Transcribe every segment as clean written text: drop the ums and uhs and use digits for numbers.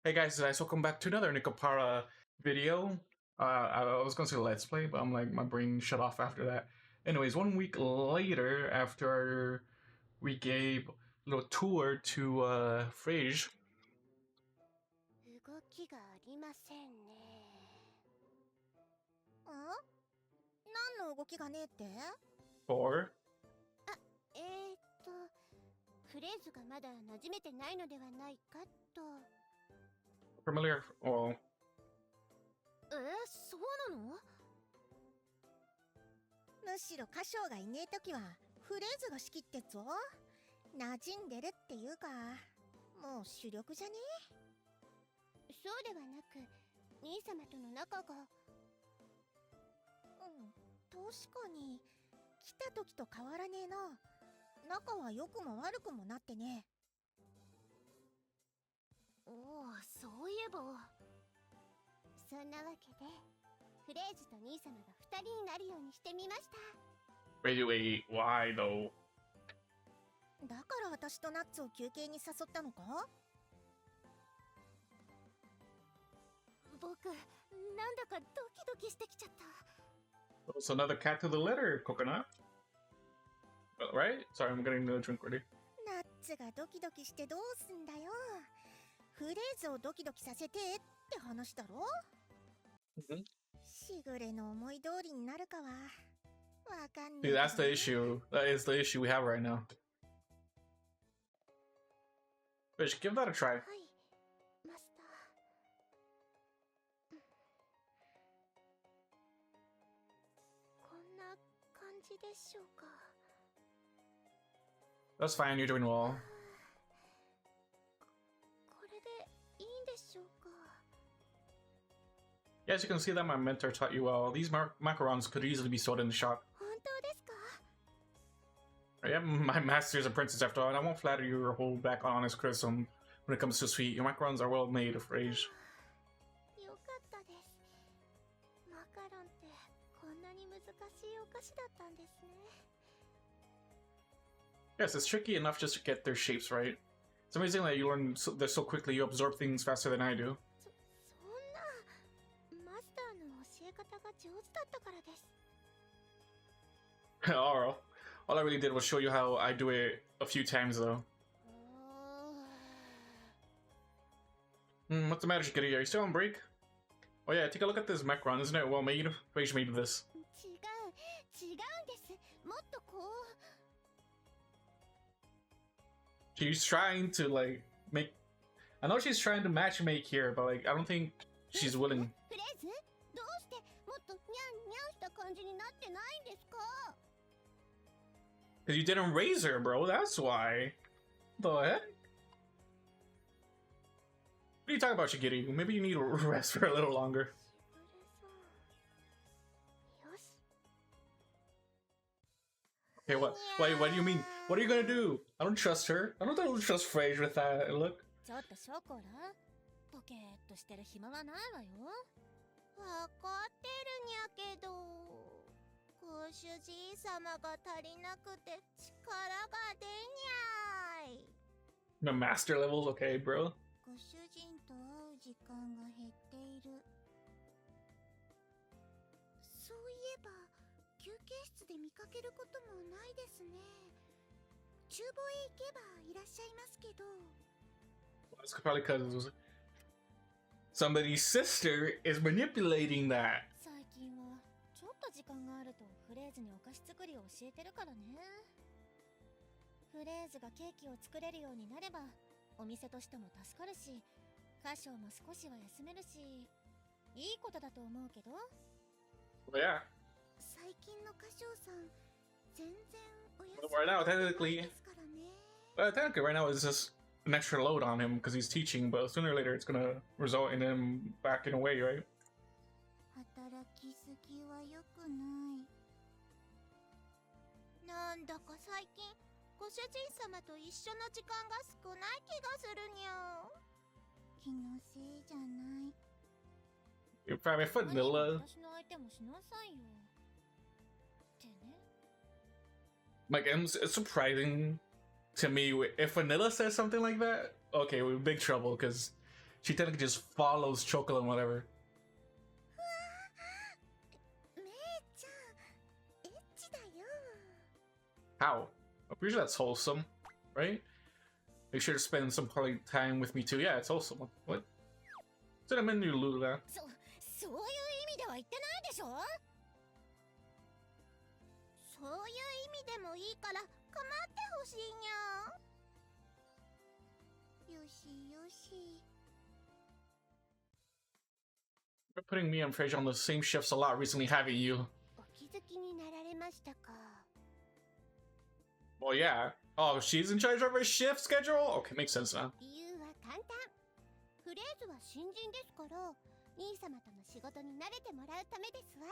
Hey guys, welcome back to another Nekopara video. I was gonna say let's play, but I'm like, my brain shut off after that. Anyways, 1 week later, after we gave a little tour to Frege 動きがありませんね。何の動きがねえって？ for フレーズがまだ馴染めてないのではないかと。familiar. Well, そうなの？むしろ歌唱がいねえときはフレーズが仕切ってっぞ。馴染んでるっていうか、もう主力じゃね？そうではなく、兄様との仲が。確かに来た時と変わらねえな。仲は良くも悪くもなってね。おお、そういえば。そんなわけでフレーズと兄様が2人になるようにしてみました。 wait, why though? だから私とナッツを休憩に誘ったのか？僕、なんだかドキドキしてきちゃった。So another cat to the litter, coconut. Right? Sorry, I'm getting the drink ready. ナッツがドキドキしてどうすんだよ。フレーズをドキドキさせてって話だろ。しぐれの思い通りになるかはわかんない。 See, that's the issue. That is the issue we have right now. Fish, give that a try. はい、マスター。こんな感じでしょうか。 That's fine, you're doing well. これでいいんでしょうか。 Yes, you can see that my mentor taught you well. These macarons could easily be sold in the shop. 本当ですか？ Yeah, my master's a princess after all, and I won't flatter you or hold back on honest criticism when it comes to sweet. Your macarons are well made, of rage. よかったです。マカロンってこんなに難しいお菓子だったんですね。 Yes, it's tricky enough just to get their shapes right. It's amazing that you learn this so quickly. You absorb things faster than I do. そんな、マスターの教え方が上手だったからです。All I really did was show you how I do it a few times, though. What's the matter, Shigure? Are you still on break? Oh yeah, take a look at this macaron. Isn't it well made? Rage made this. 違うんです。もっとこう。 She's trying to like make. I know she's trying to matchmake here, but like I don't think she's willing. フレーズ？どうしてもっとニャンニャンした感じになってないんですか？ Cause you didn't raise her, bro. That's why. The heck? What are you talking about, Shigiri? Maybe you need to rest for a little longer. よし。 Okay, what? Wait, what do you mean? What are you gonna do? I don't trust her. I don't trust Frage with that look. ちょっとショコラ、ポケーっとしてる暇はないわよ。わかってるにゃけど、ご主人様が足りなくて力が出にゃい。 The master levels, okay, bro. ご主人と会う時間が減っている。そういえば休憩室で見かけることもないですね。厨房へ行けばいらっしゃいますけど。 That's probably because somebody's sister is manipulating that. 最近はちょっと時間があるとフレーズにお菓子作りを教えてるからね。フレーズがケーキを作れるようになればお店としても助かるし、歌唱も少しは休めるし、いいことだと思うけど。 Well, yeah. 最近の歌唱さん全然お休み Right now, technically, ですからね。 technically, right now it's just an extra load on him because he's teaching, but sooner or later it's gonna result in him backing away, right? 働きすぎは良くない。なんだか最近ご主人様と一緒の時間が少ない気がするにゃ。気のせいじゃない。 You're probably vanilla. 私の相手もしなさいよ。ってね。 Like, it's surprising to me if Vanilla says something like that. Okay, we're in big trouble because She technically just follows Chocola and whatever. めいちゃんエッチだよ。 How? I'm pretty sure that's wholesome, right? Make sure to spend some quality time with me too. Yeah, it's wholesome. What? Did I mean you lose that? そういう意味では言ってないでしょ。そういう意味でもいいから構ってほしいにゃ。よしよし。 You're putting me and Fraser on the same shifts a lot recently, haven't you? お気づきになられましたか。 Well, yeah. Oh, she's in charge of her shift schedule? Okay, makes sense now. 理由は簡単。フレーズは新人ですから、兄様との仕事に慣れてもらうためですわ。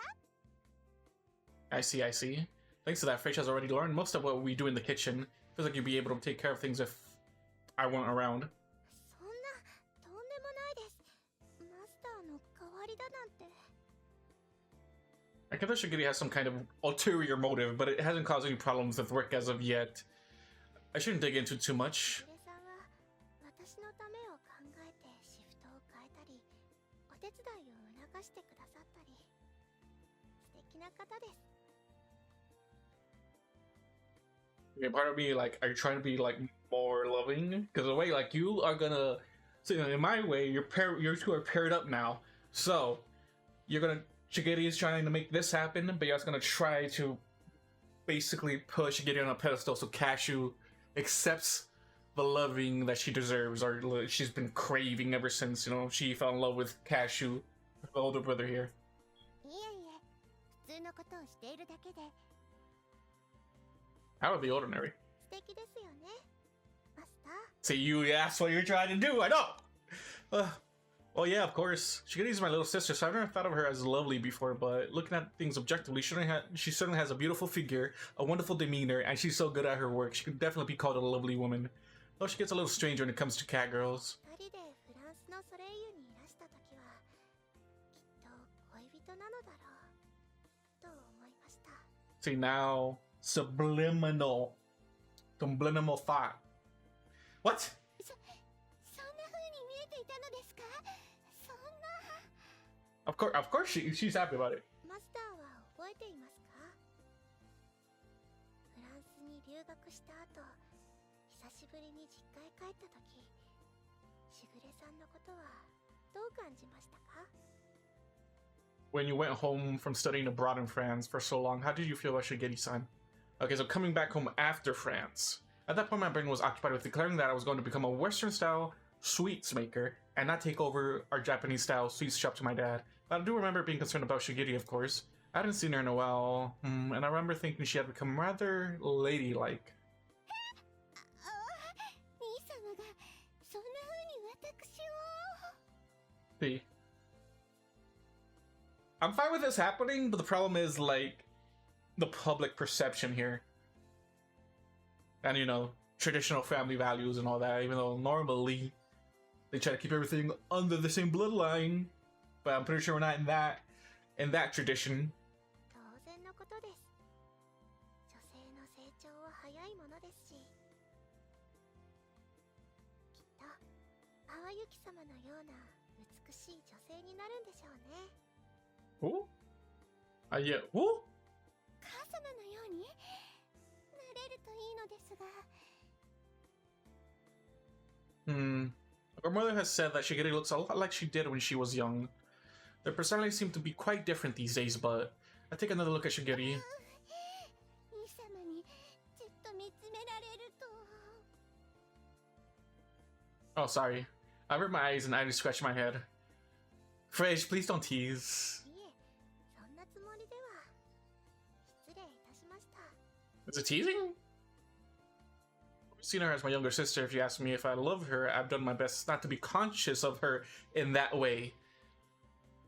I see, I see. Thanks to that, Fraser has already learned most of what we do in the kitchen. Feels like you'd be able to take care of things if I weren't around. そんな、とんでもないです。マスターの代わりだなんて。 I can tell Shigure has some kind of ulterior motive, but it hasn't caused any problems with work as of yet. I shouldn't dig into too much. シグレさんは私のためを考えてシフトを変えたり、お手伝いを促してくださったり、素敵な方です。 Okay, part of me, like, are you trying to be, like, more loving? Because the way, like, you are gonna... So, in my way, you two are paired up now. So, you're gonna... Shigure is trying to make this happen, but you're also gonna try to basically push Shigure on a pedestal so Kashou accepts the loving that she deserves, or she's been craving ever since, you know, she fell in love with Kashou, her older brother here. いえいえ、普通のことをしているだけで Out of the ordinary. 素敵ですよね、マスター。 See, you that's what you're trying to do, I know! Well, yeah, of course. Shigure's my little sister, so I've never thought of her as lovely before, but looking at things objectively, she certainly has a beautiful figure, a wonderful demeanor, and she's so good at her work. She could definitely be called a lovely woman. Though she gets a little strange when it comes to Catgirls. 二人でフランスのソレイユにいらした時は、きっと恋人なのだろうと思いました。 See, now, subliminal thought. What? そんな風に見えていたのですか？そんな。 Of course she's happy about it. マスターは覚えていますか？フランスに留学した後、久しぶりに実家へ帰った時、しぐれさんのことはどう感じましたか？ When you went home from studying abroad in France for so long, how did you feel about Shigeri-san? Okay, so coming back home after France. At that point, my brain was occupied with declaring that I was going to become a Western-style sweets maker and not take over our Japanese-style sweets shop to my dad. But I do remember being concerned about Shigeri, of course. I hadn't seen her in a while, and I remember thinking she had become rather ladylike. 兄様がそんな風に私を。 See, I'm fine with this happening, but the problem is, like, the public perception here. And, you know, traditional family values and all that, even though normally they try to keep everything under the same bloodline. But I'm pretty sure we're not in that tradition. 当然のことです。女性の成長は早いものですし、きっと淡雪様のような美しい女性になるんでしょうね。 Who? Yeah, who? 母様のようになれるといいのですが。 Our mother has said that Shigeri looks a lot like she did when she was young. Their personalities seem to be quite different these days, but I take another look at Shigeri. 兄様にじっと見つめられると。 Oh, sorry. I rubbed my eyes and I just scratched my head. Fresh, please don't tease. いえ、そんなつもりでは。失礼いたしました。 Is it teasing? I've seen her as my younger sister. If you ask me if I love her, I've done my best not to be conscious of her in that way.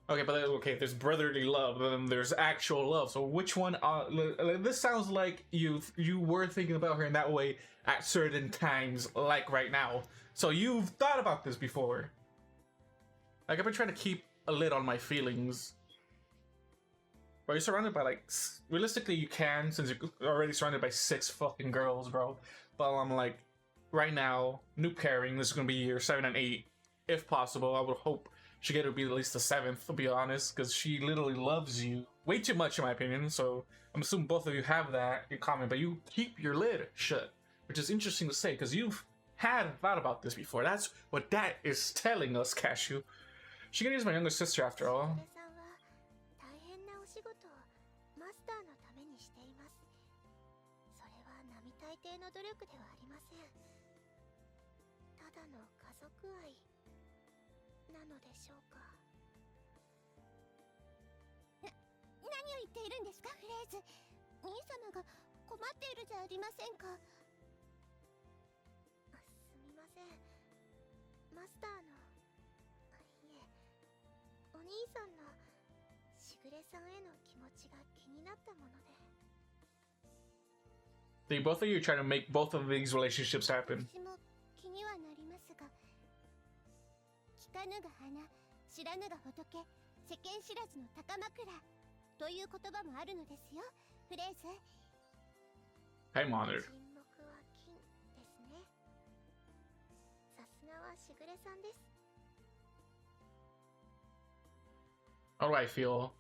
Okay, but okay, there's brotherly love, then there's actual love. So which one? This sounds like you were thinking about her in that way at certain times, like right now. So you've thought about this before. Like, I've been trying to keep a lid on my feelings. Bro, you're surrounded by, like, realistically you can, since you're already surrounded by 6 fucking girls, bro. But I'm like, right now, new pairing, this is gonna be year 7 and 8. if possible, I would hope Shigure would be at least the 7th, to be honest, because she literally loves you way too much, in my opinion. So I'm assuming both of you have that in common, but you keep your lid shut, which is interesting to say, because you've had thought about this before. That's what that is telling us, Kashou. Shigure is my younger sister, after all. 大変なお仕事をマスターのためにしています。それは並大抵の努力ではありません。ただの家族愛なのでしょうか。何を言っているんですか、フレーズ。兄様が困っているじゃありませんか。すみません。マスターの、いえ、お兄さんのしぐれさんへの気持ちが気になったもので。They both of you are trying to make both of these relationships happen. 私も気にはなりますが、聞かぬが花、知らぬが仏、世間知らずの高枕という言葉もあるのですよ、フレーズ。I'm honored. 沈黙は金ですね。さすがはしぐれさんです。 How do I feel?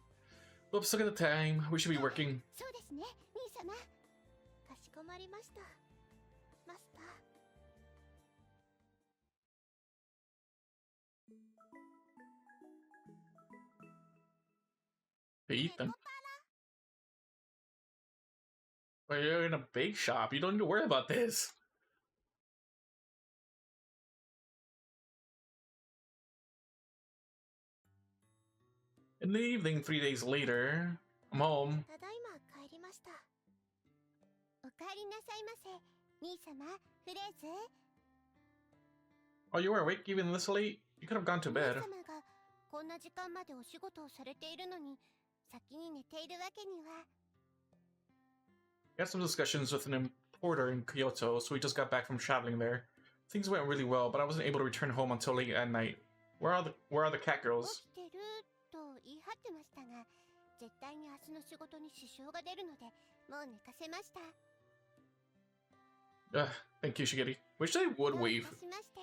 Oops, look at the time. We should be working. そうですね、兄様。かしこまりました、マスター。To eat them. But you're in a bake shop. You don't need to worry about this. In the evening, 3 days later, I'm home. ただいま帰りました。お帰りなさいませ、兄様、フレーズ。 Oh, you were awake even this late? You could have gone to 兄 bed. 様がこんな時間までお仕事をされているのに先に寝ているわけには。 We had some discussions with an importer in Kyoto, so we just got back from traveling there. Things went really well, but I wasn't able to return home until late at night. Where are the Catgirls? 起きてると言い張ってましたが、絶対に明日の仕事に支障が出るのでもう寝かせました。 Thank you, Shigure. Wish they would どうい wave. たしまして。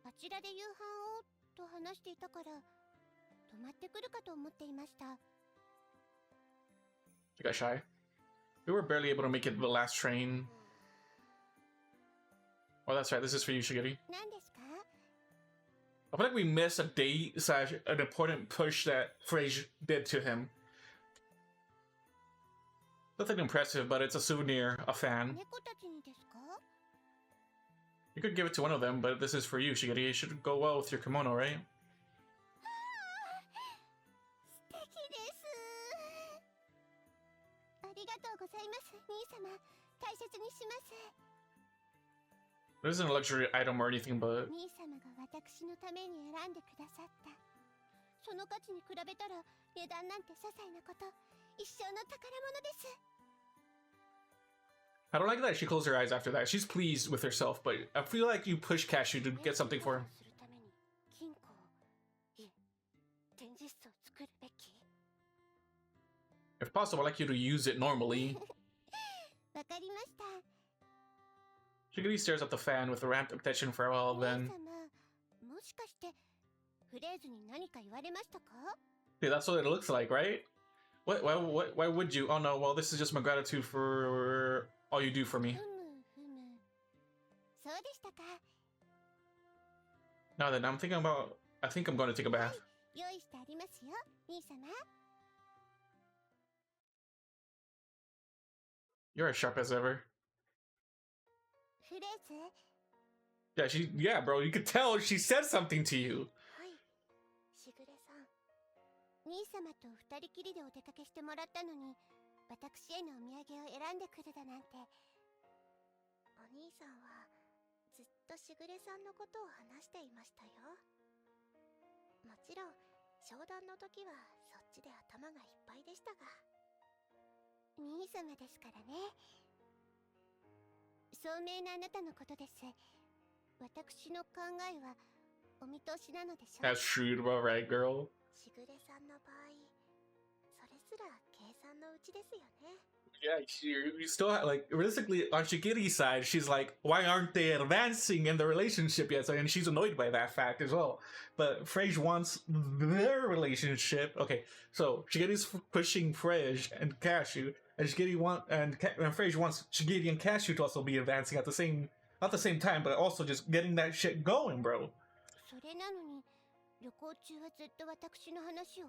あちらで夕飯をと話していたから泊まってくるかと思っていました。 You got shy. We were barely able to make it the last train. Oh, that's right. This is for you, Shigure. 何ですか？ I feel like we missed a date / an important push that Frage did to him. Nothing impressive, but it's a souvenir, a fan. 猫たちにですか？ You could give it to one of them, but this is for you, Shigure. It should go well with your kimono, right? 素敵です。ありがとうございます、兄様。大切にします。 It isn't a luxury item or anything, but 兄様が私のために選んでくださった。その価値に比べたら値段なんて些細なこと。一生の宝物です。 I don't like that she closed her eyes after that. She's pleased with herself, but I feel like you push Kashou to get something for him. するために金庫を、いえ、展示室を作るべき。 If possible, I'd like you to use it normally. わかりました。 Shigure stares at the fan with ramped attention for a while, 兄 then... 様、もしかしてフレーズに何か言われましたか？ Yeah, that's what it looks like, right? Why would you? Oh no, well, this is just my gratitude for all you do for me. ふむふむ。そうでしたか。 Now then, I think I'm going to take a bath. 用意してありますよ、兄様。 You're as sharp as ever. フレーズ。 Yeah, bro, you could tell she said something to you. はい、しぐれさん。兄様と二人きりでお出かけしてもらったのに、私へのお土産を選んでくれだなんて。お兄さんはずっとしぐれさんのことを話していましたよ。もちろん商談の時はそっちで頭がいっぱいでしたが。兄様ですからね。聡明なあなたのことです。私の考えはお見通しなのでしょう。 That's shrewd, right, girl? しぐれさんの場合、それすら計算のうちですよね。Yeah, you still have, like, realistically on Shigiri's side, she's like, why aren't they advancing in the relationship yet? So, and she's annoyed by that fact as well. But Frege wants their relationship. Okay, so Shigiri's pushing Frege and Kashou, and and Frege wants Shigiri and Kashou to also be advancing at the same, not the same time, but also just getting that shit going, bro. それなのに旅行中はずっと私の話を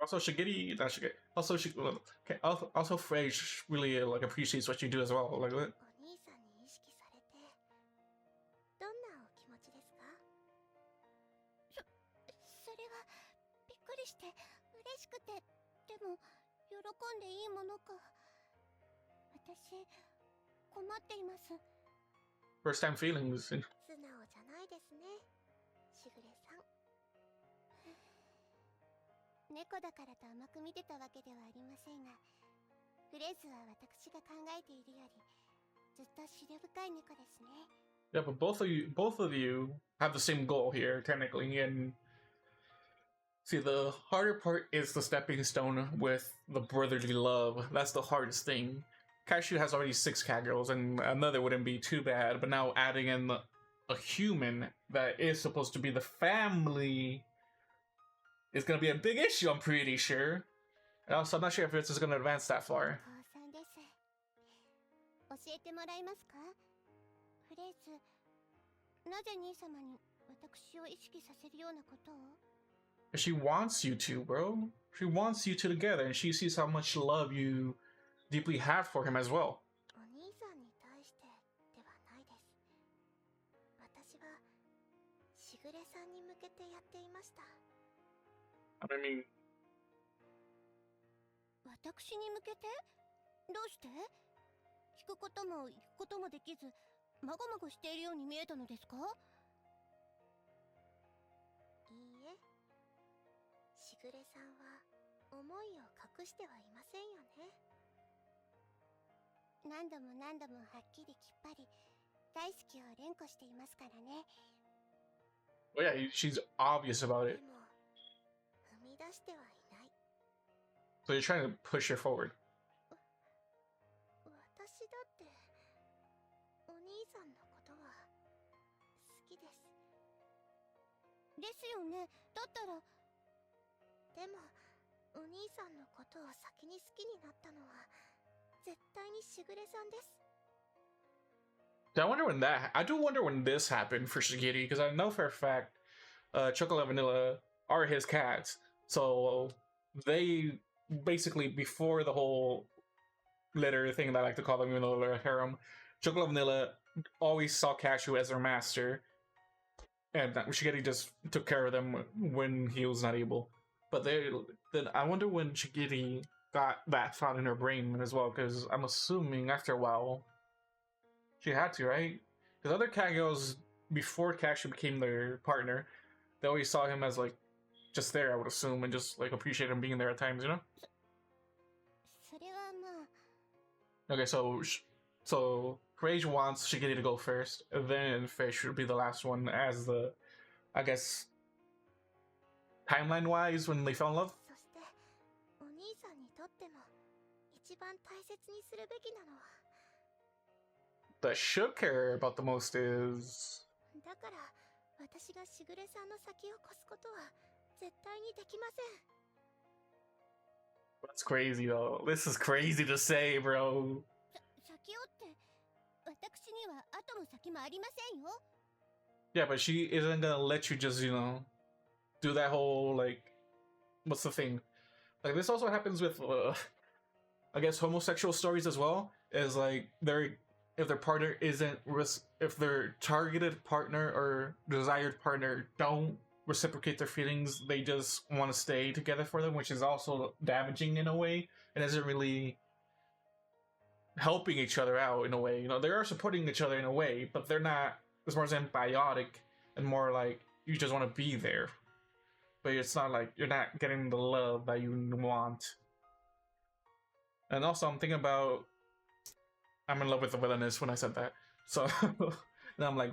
Also, Shigiri, not Shigiri. Also, okay, also Frege really like appreciates what you do as well. Like, お兄さんに意識されてどんなお気持ちですかそれはびっくりして嬉しくてでも喜んでいいものか私困っています first time feelings. 素直じゃないですねしぐれさん猫だからと甘く見てたわけではありませんがフレーズは私が考えているよりずっと思慮深い猫ですね Yeah, but both of you have the same goal here, technically. And see, the harder part is the stepping stone with the brotherly love. That's the hardest thing. Kashou has already 6 Catgirls, and another wouldn't be too bad. But now adding in a human that is supposed to be the family is going to be a big issue, I'm pretty sure. And also, I'm not sure if this is going to advance that far. 父さんです教えてもらえますかフレーズなぜ兄様に私を意識させるようなことを She wants you to, bro. She wants you two together, and she sees how much love you deeply have for him as well. お兄さんに対してではないです私はしぐれさんに向けてやっていました I mean, 私に向けてどうして聞くことも行くこともできずまごまごしているように見えたのですかいいえしぐれさんは思いを隠してはいませんよね何度も何度もはっきりきっぱり大好きを連呼していますからね well, yeah, she's obvious about で it. も踏み出してはいない So you're trying to push her forward. 私だってお兄さんのことは好きですですよねだったらでもお兄さんのことを先に好きになったのは絶対にしぐれさんです I do wonder when this happened for Shigiri, because I know for a fact Chocola and Vanilla are his cats. So they basically, before the whole litter thing that I like to call them, even though they're a harem, Chocola and Vanilla always saw Kashou as their master. And Shigiri just took care of them when he was not able. But then I wonder when Shigiri got that thought in her brain as well, because I'm assuming after a while she had to, right? Because other Catgirls, before Kashou became their partner, they always saw him as like just there, I would assume, and just like appreciate him being there at times, you know? それはまあ Okay, so Rage wants Shigiri to go first, and then Fish would be the last one as the, I guess, timeline-wise when they fell in love. そしてお兄さんにとっても一番大切にするべきなのは That should care about the most is だから私がしぐれさんの先を越すことは絶対にできません that's crazy though. This is crazy to say, bro. 先をって私には後も先もありませんよ Yeah, but she isn't gonna let you just, do that whole like, what's the thing? Like this also happens with, I guess, homosexual stories as well. Is like if their partner isn't if their targeted partner or desired partner don't reciprocate their feelings, they just want to stay together for them, which is also damaging in a way and isn't really helping each other out in a way. They are supporting each other in a way, but they're not. It's more symbiotic and more like you just want to be there, but it's not like you're not getting the love that you want. And also, I'm thinking about I'm in love with the villainess when I said that. So now I'm like,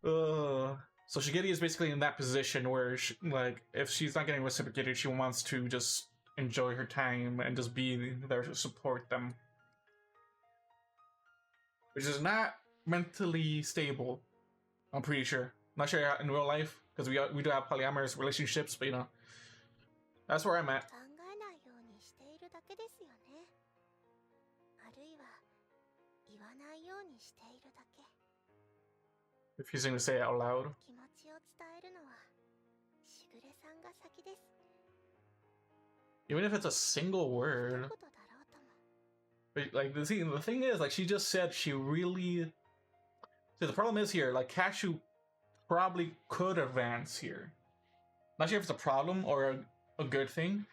so Shigiri is basically in that position where, like, if she's not getting reciprocated, she wants to just enjoy her time and just be there to support them, which is not mentally stable. I'm pretty sure. Not sure in real life because we do have polyamorous relationships, but you know, that's where I'm at. 考えないようにしているだけですよね。あるいは言わないようにしているだけ。Refusing to say it out loud. 気持ちを伝えるのはしぐれさんが先です。 Even if it's a single 一 word. 言だろうとも。 But like the thing is, like she just said she really. See, the problem is here, like Kashou probably could advance here. Not sure if it's a problem or a good thing,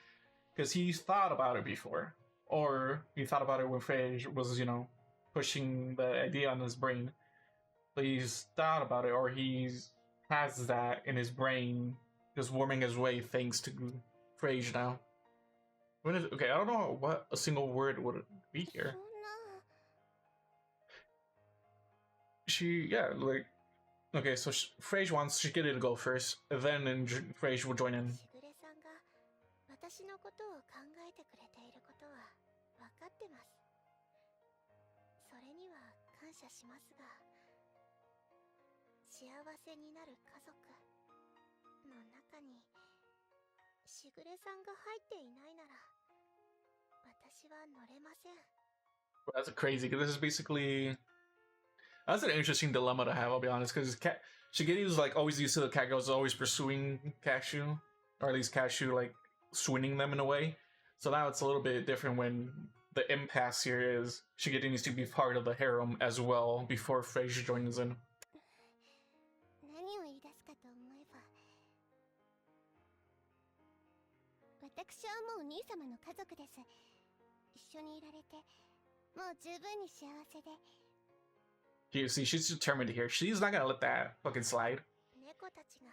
because he's thought about it before, or he thought about it when Phage was, you know, pushing the idea on his brain. But he's thought about it, or he's has that in his brain, just warming his way thanks to Phage now. Okay, I don't know what a single word would be そ here. んな。 Yeah, like, okay, so Phage wants Shigure to go first, then Phage will join in. しぐれさんが私のことを考えてくれていることは分かってます。それには感謝しますが、幸せになる家族の中にしぐれさんが入っていないなら私は乗れません。 That's crazy, because this is basically... That's an interesting dilemma to have, I'll be honest, because Shigure was like always used to the Catgirls always pursuing Kashou, or at least Kashou like swinging them in a way. So now it's a little bit different when the impasse here is Shigure needs to be part of the harem as well before Phage joins in. 何を言い出すかと思えば、私はもう兄様の家族です。一緒にいられてもう十分に幸せで。 You see, she's determined here. She's not gonna let that fucking slide. 猫たちが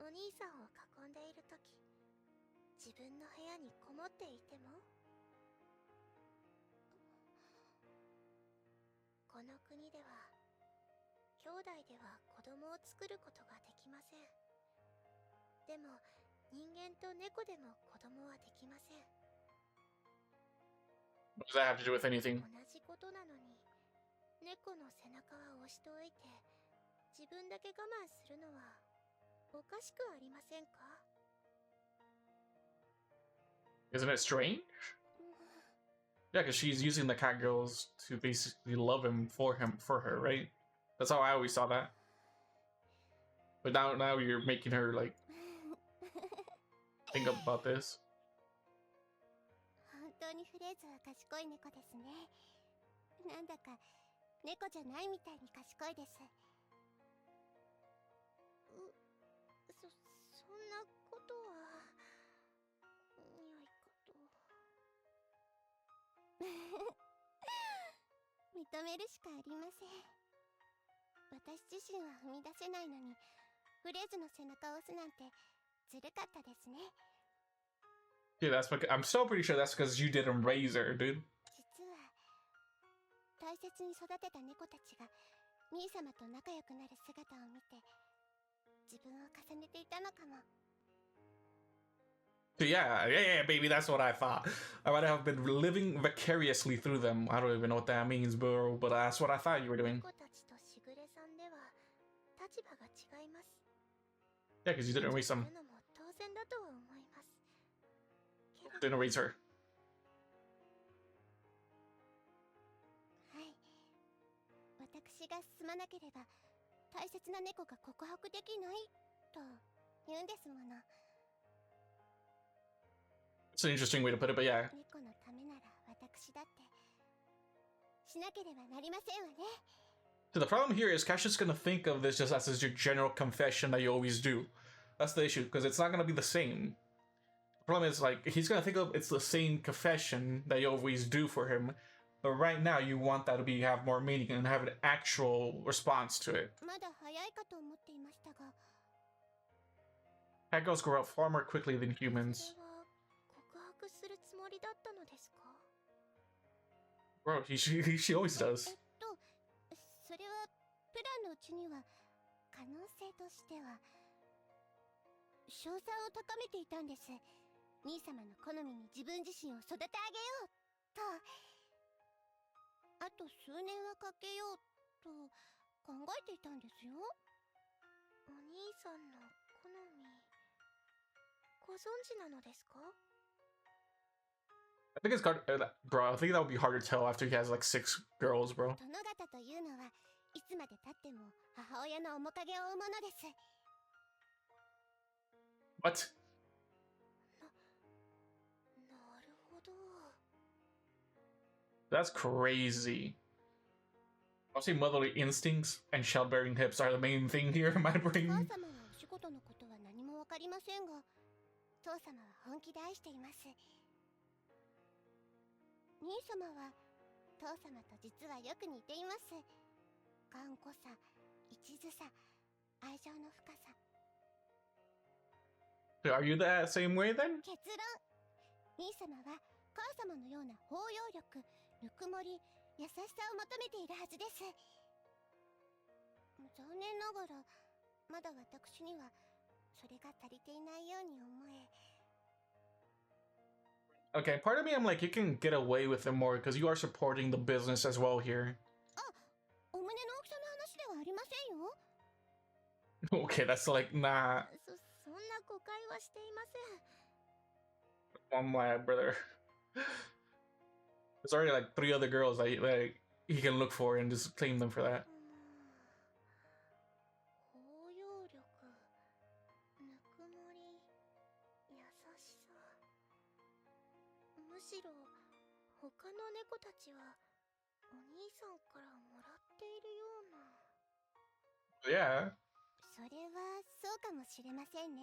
お兄さんを囲んでいるとき、自分の部屋にこもっていても、この国では兄弟では子供を作ることができません。でも人間と猫でも子供はできません。 What does that have to do with anything? 同じことなのに、猫の背中は押しておいて自分だけ我慢するのはおかしくありませんか？ Isn't it strange? Yeah, because she's using the Catgirls to basically love him, for her, right? That's how I always saw that. But now you're making her like think about this. 本当にフレーズは賢い猫ですね。なんだか猫じゃないみたいに賢いです。そんなことはよいかと。認めるしかありません。私自身は踏み出せないのにフレーズの背中を押すなんてずるかったですね。 Yeah, that's because I'm so pretty sure that's because you didn't raise her, dude. 実は大切に育てた猫たちが兄様と仲良くなる姿を見て自分を重ねていたのかも。 Yeah, baby, that's what I thought. I might have been living vicariously through them. I don't even know what that means, bro, but that's what I thought you were doing. 猫たちとしぐれさんでは立場が違います。 Yeah, because you didn't raise them. そういうのも当然だとは思います。けど Didn't raise her. はい、私が進まなければ大切な猫が告白できないと言うんですもの。 It's an interesting way to put it, but yeah. 猫のためなら私だってしなければなりませんわね。 So the problem here is Cash is gonna think of this just as your general confession that you always do. That's the issue, because it's not gonna be the same. The problem is, like, he's gonna think of it's the same confession that you always do for him, but right now you want that to be have more meaning and have an actual response to it. まだ早いかと思っていましたが、 Catgirls grow up far more quickly than そ humans. れは告白するつもりだったのですか？ Bro, she always does. それはプランのうちには可能性としては勝算を高めていたんです。兄様の好みに自分自身を育て上げようと。あと数年はかけようと考えていたんですよ。お兄さんの好みご存知なのですか？ I think it's hard, bro. I think that would be hard to tell after he has like 6 girls, bro. 殿方というのはいつまでたっても母親の面影を追うものです。What? なるほど。That's crazy. I'll say motherly instincts and childbearing hips are the main thing here in my お母 brain. 様はお仕事のことは何もわかりませんが、父様は本気で愛しています。兄様は父様と実はよく似ています。頑固さ、一途さ、愛情の深さ。Are you that same way then? 結論、兄様は母様のような包容力、ぬくもり、優しさを求めているはずです。残念ながらまだ私にはそれが足りていないように思え。 Okay, part of me I'm like, you can get away with it more because you are supporting the business as well here. お胸の大きさの話ではありませんよ。Okay, that's like, nah. そんな誤解はしていません。 I'm my brother. There's already like 3 other girls that like he can look for and just claim them for that. 包容力、ぬくもり、優しさ。むしろ他の猫たちはお兄さんからもらっているような。 Yeah. それはそうかもしれませんね。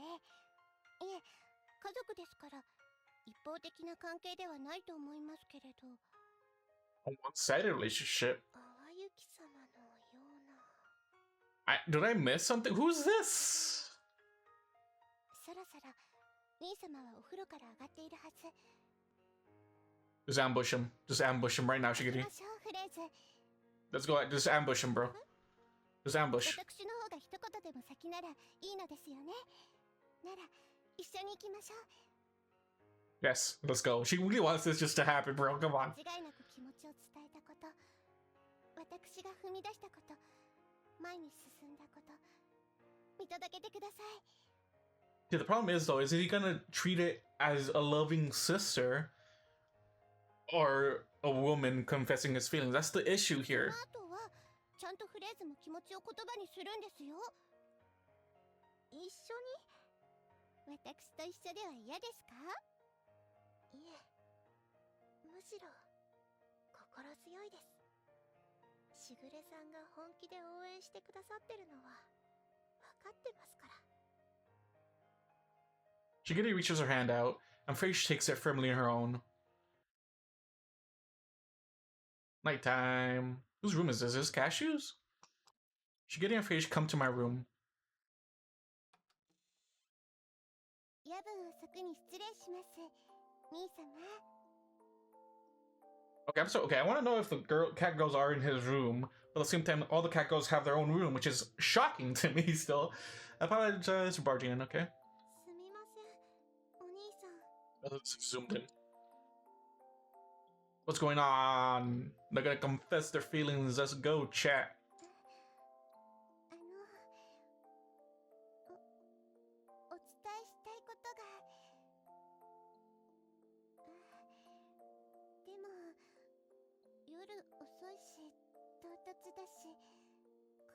いえ、家族ですから一方的な関係ではないと思いますけれど。 A one-sided relationship. 淡雪様のような。 Did I miss something? Who's this? そろそろ兄様はお風呂から上がっているはず。 Just ambush him. Just ambush him right now, 行き Shigure. ましょう、フレーズ。 Let's go. Just ambush him, bro. Just ambush. 私の方が一言でも先ならいいのですよね。なら一緒に行きましょう。 Yes, let's go. She really wants this just to happen, bro. Come on. 間違いなく気持ちを伝えたこと、私が踏み出したこと、前に進んだこと、見届けてください。 Yeah, the problem is though, is he gonna treat it as a loving sister or a woman confessing his feelings? That's the issue そ here. の後はちゃんとフレーズも気持ちを言葉にするんですよ。一緒に？私と一緒では嫌ですか？いえ、むしろ心強いです。しぐれさんが本気で応援してくださってるのは分かってますから。 Shigure reaches her hand out, and Fraiche takes it firmly in her own. Nighttime. Whose room is this? Is this Cashew's? Shigure and Fraiche come to my room. 夜分遅くに失礼します、兄様。 Okay, I want to know if the cat girls are in his room, but at the same time, all the cat girls have their own room, which is shocking to me still. I apologize for barging in, okay? すみません、お兄さん。 Let's zoomed in. What's going on? They're gonna confess their feelings. Let's go, chat. お伝えしたいことが。でも夜遅いし唐突だし。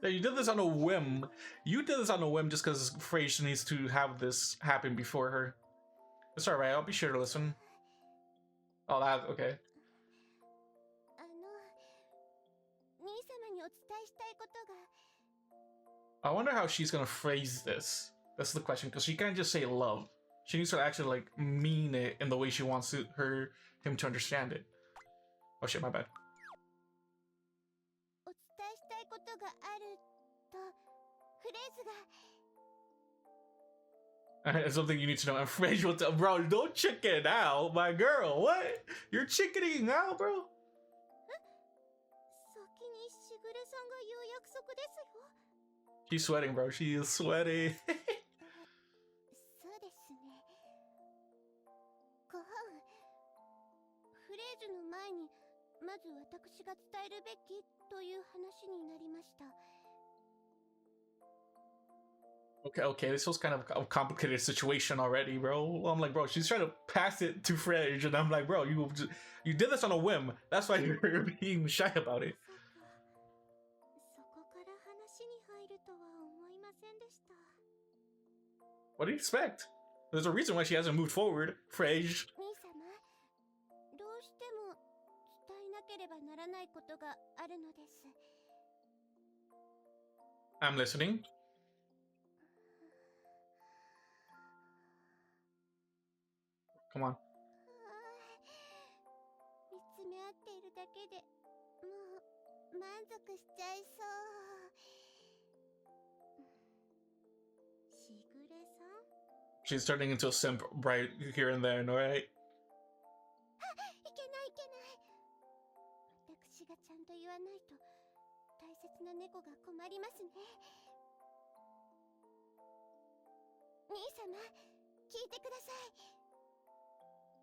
Yeah, you did this on a whim. You did this on a whim just because Fraiche needs to have this happen before her. It's alright, I'll be sure to listen. Oh, that, okay. 兄様にお伝えしたいことが。 I wonder how she's gonna phrase this. That's the question, because she can't just say love. She needs to actually, like, mean it in the way she wants him to understand it. Oh shit, my bad. お伝えしたいことがあるとフレーズが。 It's something you need to know. And Fraiche will tell, bro, don't chicken out, my girl. What? You're chickening out, bro? 先にしぐれさんが言う約束ですよ。 She's sweating, bro. She is sweating. そうですね。ず私が伝えるべきという話になりました。 Okay, this was kind of a complicated situation already, bro. I'm like, bro, she's trying to pass it to Fredge, and I'm like, bro, you did this on a whim. That's why you're being shy about it. そこから話に入るとは思いませんでした。 What do you expect? There's a reason why she hasn't moved forward, Fredge. 兄様、どうしても伝えなければならないことがあるのです。 I'm listening. 見つめ合っているだけでもう満足しちゃいそう。しぐれさん？ She's turning into a simp right here and there, alright? いけないいけない。私がちゃんと言わないと大切な猫が困りますね。兄様、聞いてください。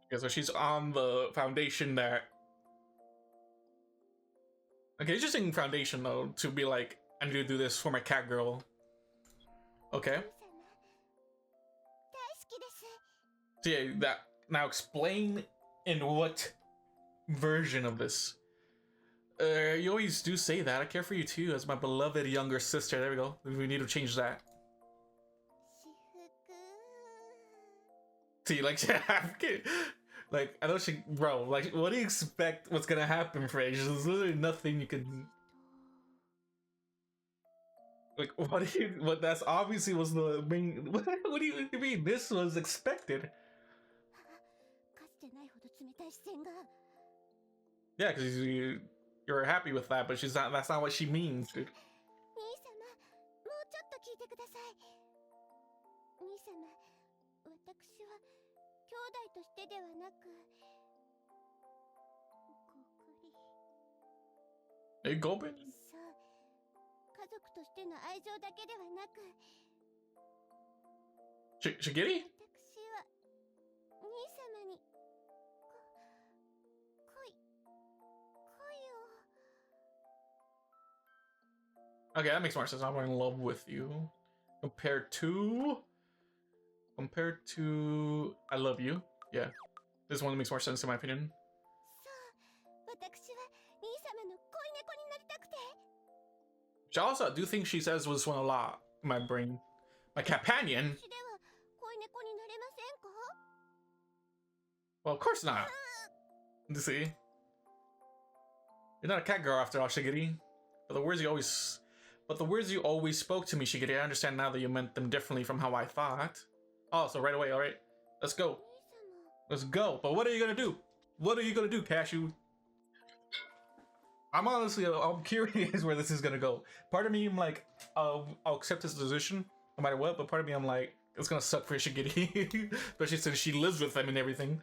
Okay, so she's on the foundation that... Okay, interesting foundation, though, to be like, I need to do this for my cat girl. Okay. So yeah, that... Now explain in what version of this. You always do say that. I care for you too, as my beloved younger sister. There we go. We need to change that. See, like, like, I know she, bro, like, what do you expect what's gonna happen, Frasier? There's literally nothing you can, like, what that's obviously was the main, what do you mean? This was expected. Yeah, because you're happy with that, but that's not what she means, dude. 兄弟としてではなく、Are you gulping? そう、家族としての愛情だけではなく、Shigure? 私は兄様に恋を。 Okay, that makes more sense. I'm in love with you. Compared to I love you. Yeah. This one makes more sense in my opinion. Which also, I do think she says this one a lot in my brain. My companion? Well, of course not. You see? You're not a cat girl after all, Shigure. But the words you always spoke to me, Shigure, I understand now that you meant them differently from how I thought. Oh, so right away, alright. Let's go. Let's go. But what are you gonna do? What are you gonna do, Kashou? I'm curious where this is gonna go. Part of me, I'm like, I'll accept this decision, no matter what, but part of me, I'm like, it's gonna suck for Shigure. Especially since she lives with them and everything.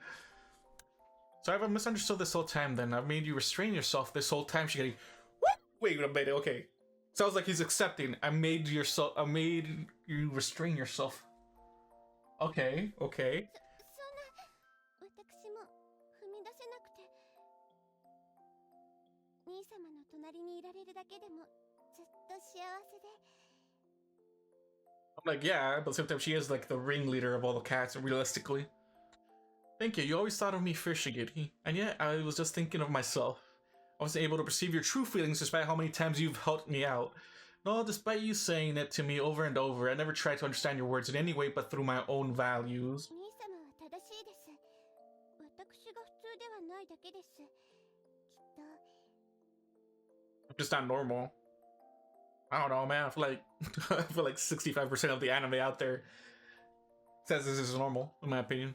So I've misunderstood this whole time then. I've made you restrain yourself this whole time, Shigure. Wait a minute, okay. Sounds like he's accepting. I made you restrain yourself. Okay, okay. I'm like, yeah, but sometimes she is like the ringleader of all the cats, realistically. Thank you, you always thought of me first, Shigure. And yet, I was just thinking of myself. I wasn't able to perceive your true feelings despite how many times you've helped me out. No, despite you saying it to me over and over, I never tried to understand your words in any way but through my own values. I'm just not normal. I don't know, man. I feel like 65% of the anime out there says this is normal, in my opinion.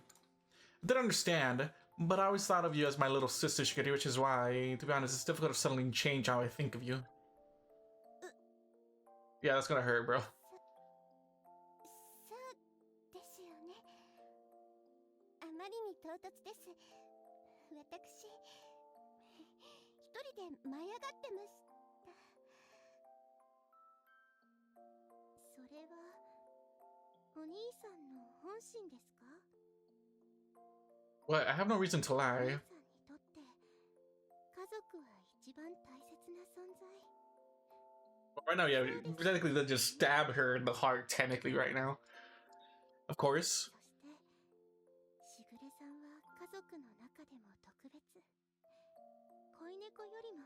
I didn't understand, but I always thought of you as my little sister, Shigure, which is why, to be honest, it's difficult to suddenly change how I think of you. Yeah, that's gonna hurt, bro. What? I have no reason to lie. 一番大切な存在。 Right now, yeah, technically they just stab her in the heart, technically, right now. Of course. そしてしぐれさんは家族の中でも特別。恋猫よりも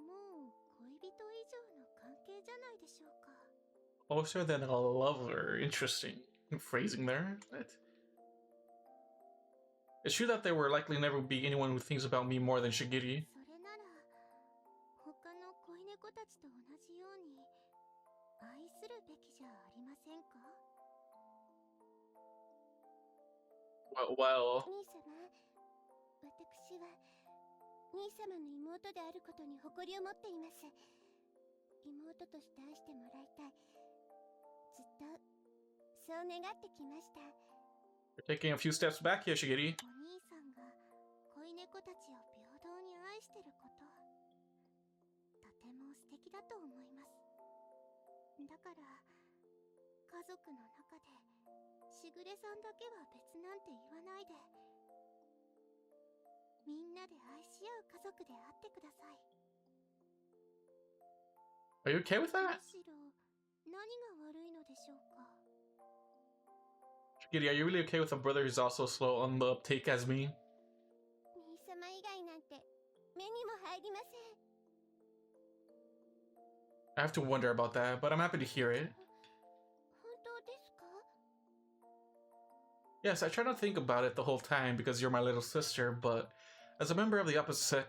もう恋人以上の関係じゃないでしょうか。 Closer than a lover. Interesting phrasing there. What? It's true that there will likely never be anyone who thinks about me more than Shigure. それなら他の恋猫たちと同じように愛するべきじゃありませんか？ Well, 兄様、私は兄様の妹であることに誇りを持っています。妹として愛してもらいたい。ずっとそう願ってきました。 you're taking a few steps back here, Shigure. お兄さんが恋猫たちを平等に愛してること、とても素敵だと思います。だから家族の中でしぐれさんだけは別なんて言わないで、みんなで愛し合う家族であってください。 Are you okay with む that? しろ何が悪いのでしょうか。 Shigure, are you really okay with a brother who's also slow on the uptake as me? 兄様以外なんて目にも入りません。 I have to wonder about that, but I'm happy to hear it. 本当ですか？ Yes, I try not to think about it the whole time because you're my little sister, but as a member of the opposite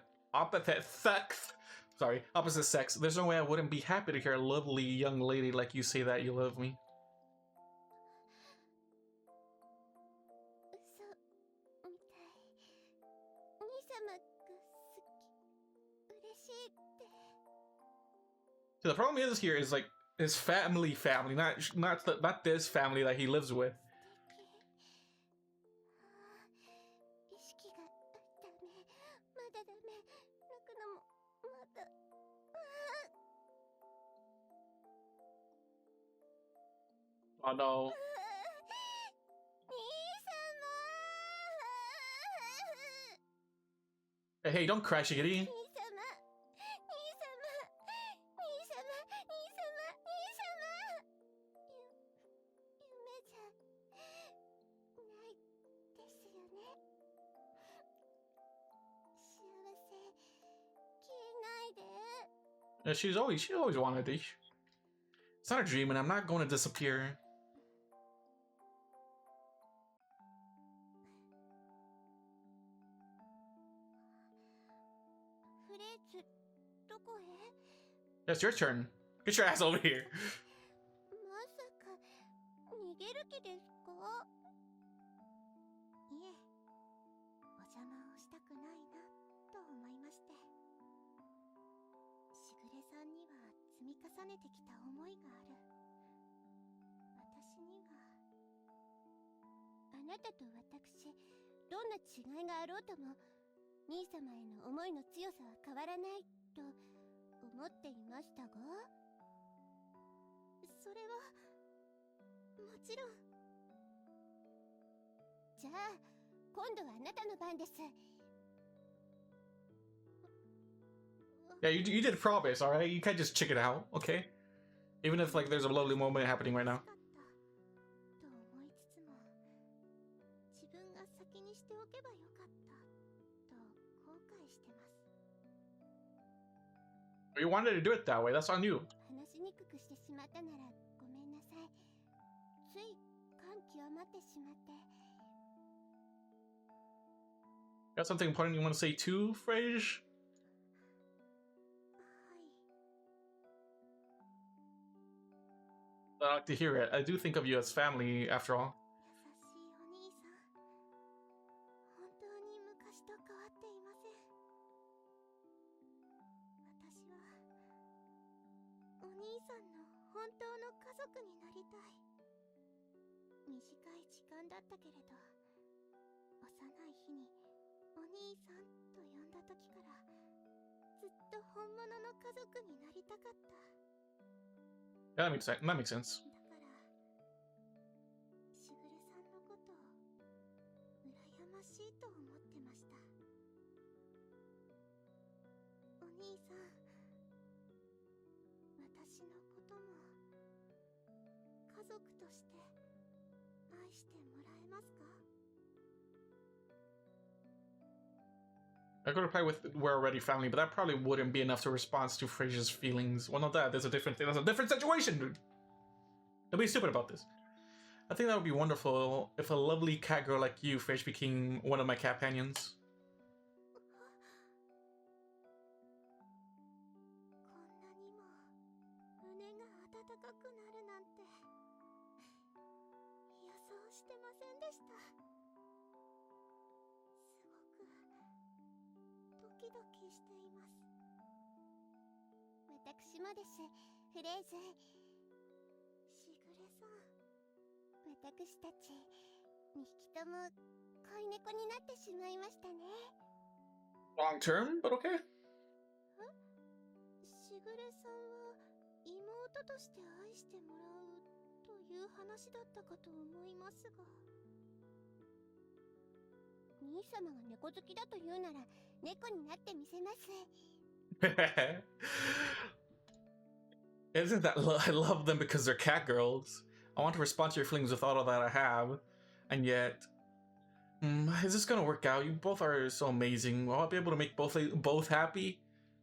sex, there's no way I wouldn't be happy to hear a lovely young lady like you say that you love me. 嘘みたい。兄様が好き、嬉しいって。 See, the problem here is like his family, not this family that he lives with. 意識がダメ、まだダメ、泣くのもまだ。Oh no. 兄様。 Hey, don't cry, Shigiri. 兄様、兄様、兄様、兄様、兄様。夢じゃないですよね。幸せ消えないで。 Yeah, she always wanted to. It's not a dream, and I'm not going to disappear. フレーズ、どこへ？ It's your turn. Get your ass over here. まさか逃げる気ですか？いえ、お邪魔をしたくないなと思いまして。しぐれさんには積み重ねてきた思いがある。私にはあなたと私、どんな違いがあろうとも兄様への思いの強さは変わらないと思っていましたが、それはもちろん。じゃあ今度はあなたの番です。 Yeah, you did promise, all right? You can't just chicken out, okay? Even if like there's a lovely moment happening right now. と思いつつも、自分が先にしておけばよかったと後悔してます。 You wanted to do it that way. That's on you. 話しにくくしてしまったならごめんなさい。つい感極まってしまって。 Got something important you want to say too, Frage? はい。 I like to hear it. I do think of you as family, after all. 優しいお兄さん、本当に昔と変わっていません。私はお兄さんの本当の家族になりたい。短い時間だったけれど、幼い日にお兄さんと呼んだ時からずっと本物の家族になりたかった。 Yeah, that makes sense. That makes sense. だからしぐれさんのことを羨ましいと思ってました。兄さん、私のことも家族として愛してもらえますか？ I could reply with "we're already family," but that probably wouldn't be enough to respond to Fraser's feelings. Well, not that. There's a different thing. That's a different situation, dude. Don't be stupid about this. I think that would be wonderful if a lovely cat girl like you, Fraser, became one of my companions. こんなにも胸が温かくなるなんて予想してませんでした。すごくドキドキしています。私もです、フレーズ。しぐれさん、私たち2匹とも恋猫になってしまいましたね。 Long term, but okay. しぐれさんは妹として愛してもらうという話だったかと思いますが、兄様が猫好きだというなら猫になってみせます。Isn't that I love them because they're cat girls? I want to respond to your feelings with all that I have, and yet, is this gonna work out? You both are so amazing. Will I be able to make both happy?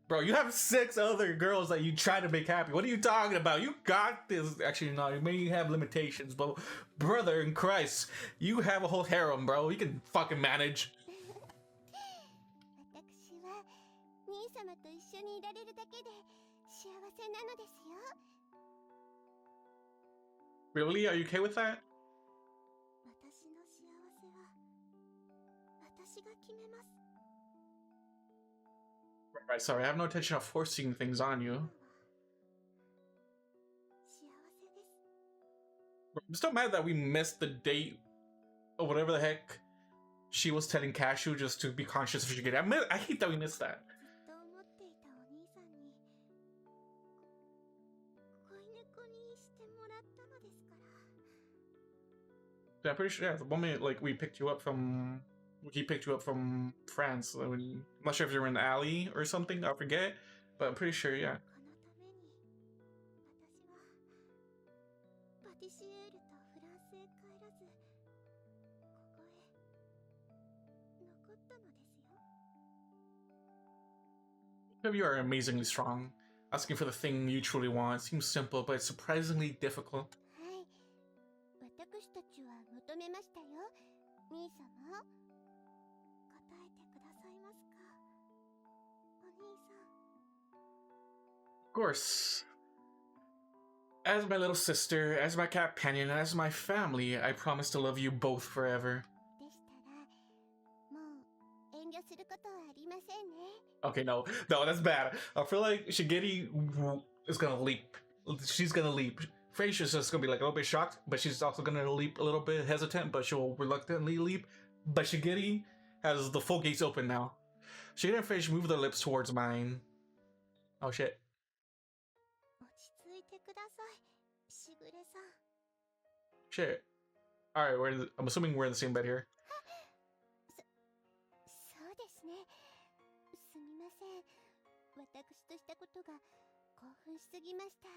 Bro, you have 6 other girls that you try to make happy. What are you talking about? You got this. Actually, no, you may have limitations, but brother in Christ, you have a whole harem, bro. You can fucking manage. 私は兄様と一緒にいられるだけで幸せなのですよ。 Really? Are you okay with that? 私の幸せは私が決めます。 Right, sorry, I have no intention of forcing things on you. 幸せです。 I'm still mad that we missed the date or whatever the heck she was telling Kashou just to be conscious of Shigure. I hate that we missed that. ずっと思っていたお兄さんに恋猫にしてもらったのですから。 Yeah, I'm pretty sure. Yeah, the moment like he picked you up from France. I'm not sure if you were in the alley or something. I forget, but I'm pretty sure. Yeah. このために私はパティシエールとフランスへ帰らずここへ残ったのですよ。 Both of you are amazingly strong. Asking for the thing you truly want seems simple, but it's surprisingly difficult. はい、私たちは求めましたよ。兄様、答えてくださいますか？お兄さん。 Of course. As my little sister, as my companion, as my family, I promise to love you both forever. でしたらもう遠慮することはありませんね。 Okay, no, that's bad. I feel like Shigeri is gonna leap. She's gonna leap. Frasier's just gonna be like a little bit shocked, but she's also gonna leap a little bit hesitant, but she'll reluctantly leap. But Shigeri has the full gates open now. Shigeri and Frasier move their lips towards mine. Oh shit. 落ち着いてください、しぐれさん。 Shit. Alright, I'm assuming we're in the same bed here. そうですね。すみません。私としたことが興奮しすぎました。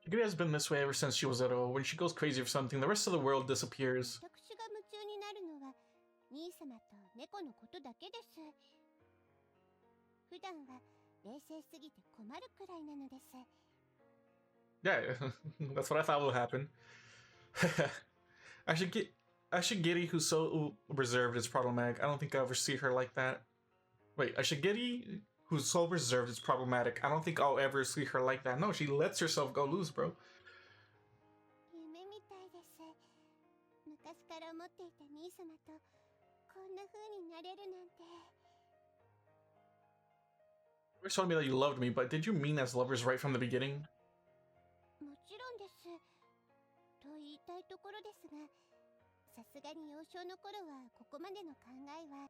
Shigeri has been this way ever since she was little. When she goes crazy for something, the rest of the world disappears. 私が夢中になるのは兄様と猫のことだけです。普段は冷静すぎて困るくらいなのです。 Yeah, that's what I thought would happen. Shigeri, who's so reserved, is problematic. I don't think I'll ever see her like that. Wait, Shigeri, who's so reserved, is problematic. I don't think I'll ever see her like that. No, she lets herself go loose, bro. 夢みたいです。昔から思っていた兄様とこんな風になれるなんて。 You told me that you loved me, but did you mean as lovers right from the beginning? もちろんです。と言いたいところですが、さすがに幼少の頃はここまでの考えは。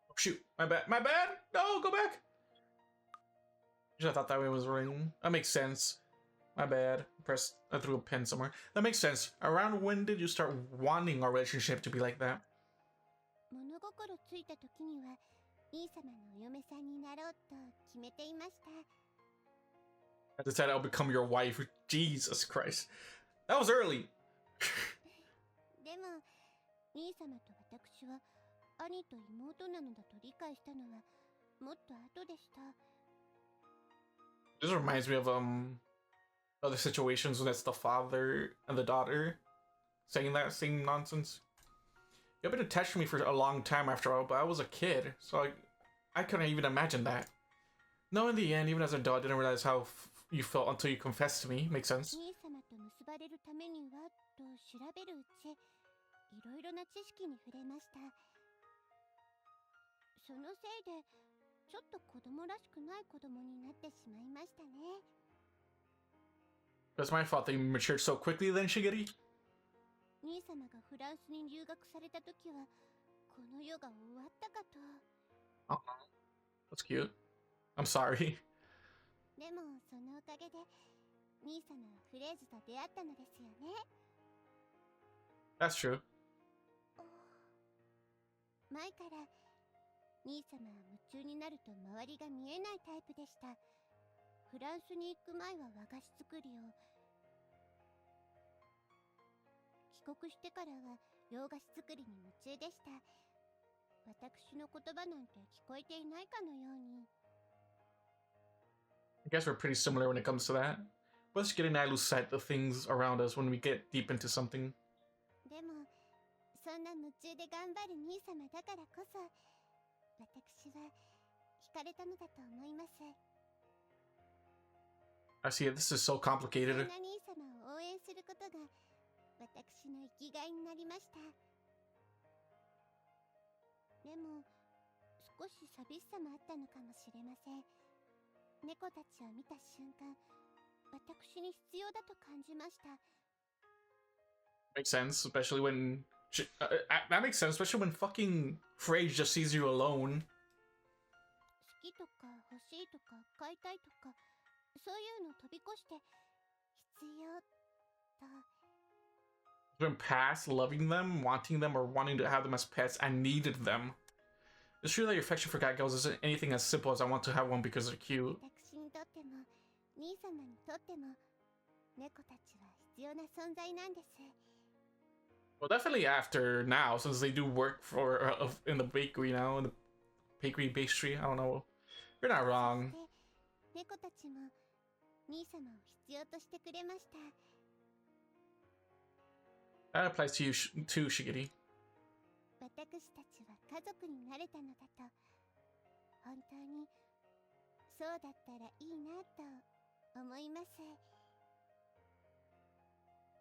Oh, shoot, my bad. My bad! No, go back! I thought that way was ring. That makes sense. My bad. I threw a pen somewhere. That makes sense. Around when did you start wanting our relationship to be like that? 物心ついた時には兄様のお嫁さんになろうと決めていました。 I decided I'll become your wife. Jesus Christ. That was early. でも兄様と私は兄と妹なのだと理解したのはもっと後でした。 This reminds me of other situations when it's the father and the daughter saying that same nonsense. You've been attached to me for a long time after all, but I was a kid, so I couldn't even imagine that. No, in the end, even as an adult, I didn't realize how you felt until you confessed to me. Makes sense. 兄様と結ばれるためにはと調べるうち、いろいろな知識に触れました。そのせいでちょっと子供らしくない子供になってしまいましたね。 That's my fault that you matured so quickly then, Shigure. 兄様がフランスに留学された時はこの世が終わったかと。 Oh, that's cute. I'm sorry. でもそのおかげで兄様はフレーズと出会ったのですよね。 That's true. 前から兄様は夢中になると周りが見えないタイプでした。フランスに行く前は和菓子作りを、帰国してからは洋菓子作りに夢中でした。私の言葉なんて聞こえていないかのように。 I guess we're pretty similar when it comes to that. But Shigure and I lose sight of things around us when we get deep into something. でもそんな夢中で頑張る兄様だからこそ私は惹かれたのだと思います。 I see it. This is so そん complicated. な兄様を応援することが私の生きがいになりました。でも少し寂しさもあったのかもしれません。猫たちを見た瞬間、私に必要だと感じました。 Makes sense, especially when that makes sense, especially when fucking Phrase just sees you alone. 好きとか欲しいとか買いたいとかそういうの飛び越して必要と。 When past loving them, wanting them, or wanting to have them as pets, I needed them. It's true that your affection for Catgirls isn't anything as simple as I want to have one because they're cute. 私にとっても兄様にとっても猫たちは必要な存在なんです。 Well, definitely after now, since they do work for in the bakery now, in the bakery pastry. I don't know. You're not wrong. 猫たちも兄様を必要としてくれました。 That applies to you too, Shigure. 私たちは家族になれたのだと本当にそうだったらいいなと思います。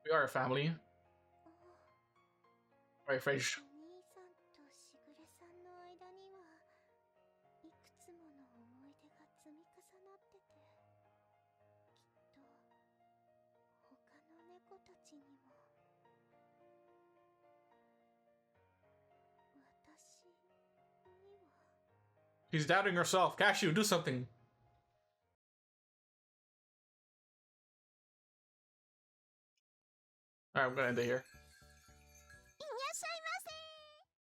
We are a family. Right, Phrase. お兄さんとしぐれさんの間にはいくつもの思い出が積み重なってて、きっと他の猫たちにも私には。 She's doubting herself. Kashou, do something. Alright, I'm gonna end it here.